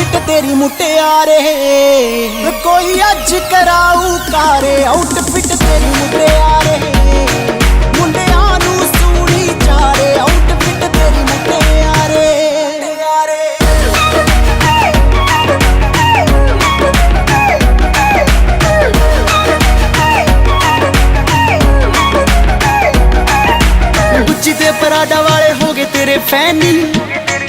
outfit ਤੇਰੀ ਮੁਟਿਆਰੇ ਕੋਈ ਅੱਜ ਕਰਾਊ ਕਾਰੇ ਆਊਟਫਿਟ ਤੇਰੀ ਮੁਟਿਆਰੇ ਮੁੰਡਿਆਂ ਨੂੰ ਸੂਣੀ ਚਾਰੇ ਆਊਟਫਿਟ ਤੇਰੀ ਮੁਟਿਆਰੇ ਗੁੱਚੀ ਤੇ ਪਰਾਡਾ ਵਾਲੇ ਹੋ ਗਏ ਤੇਰੇ ਫੈਨ ਨੀ